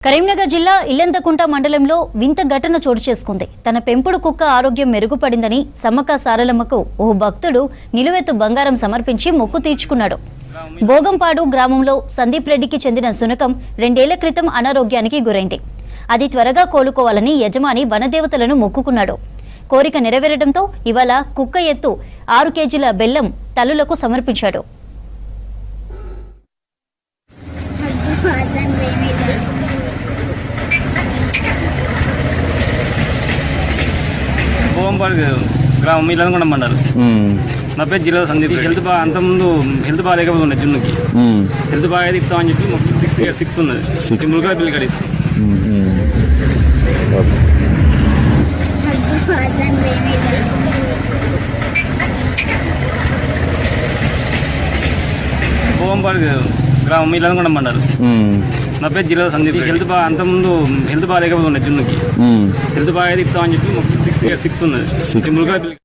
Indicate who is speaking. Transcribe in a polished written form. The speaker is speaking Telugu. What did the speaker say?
Speaker 1: కరీంనగర్ జిల్లా ఇల్లంతకుంట మండలంలో వింత ఘటన చోటు చేసుకుంది. తన పెంపుడు కుక్క ఆరోగ్యం మెరుగుపడిందని సమ్మక్క సారలమ్మకు ఓ భక్తుడు నిలువెత్తు బంగారం సమర్పించి మొక్కు తీర్చుకున్నాడు. భోగంపాడు గ్రామంలో సందీప్ రెడ్డికి చెందిన శునకం 2 ఏళ్ల క్రితం అనారోగ్యానికి గురైంది. అది త్వరగా కోలుకోవాలని యజమాని వనదేవతలను మొక్కుకున్నాడు. కోరిక నెరవేరడంతో ఇవాళ కుక్క ఎత్తు 6 కేజీల బెల్లం తల్లులకు సమర్పించాడు.
Speaker 2: భోగంపాడు గ్రామం ఇల్లంతకుంట మండలం. నా పేరు జిల్లా సందీప్. హెల్త్ బాగా అంతకుముందు హెల్త్ బాగా లేకపోతే ఉండే జున్నుకి హెల్త్ బాగా అయితే ఇస్తామని చెప్పి మాకు 6 ఉన్నది. ములుగుల బిల్లు కడేసి భోగంపాడు గ్రామం ఇల్లంతకుంట మండలం. నా పేరు జిల్లా సందీప్. హెల్త్ బాగా అంతకుముందు హెల్త్ బాగా లేకపోతే ఉండే జున్నుకి హెల్త్ బాగా అయితే ఇస్తామని చెప్పి మాకు 6 ఉన్నది. ములుగుల బిల్లు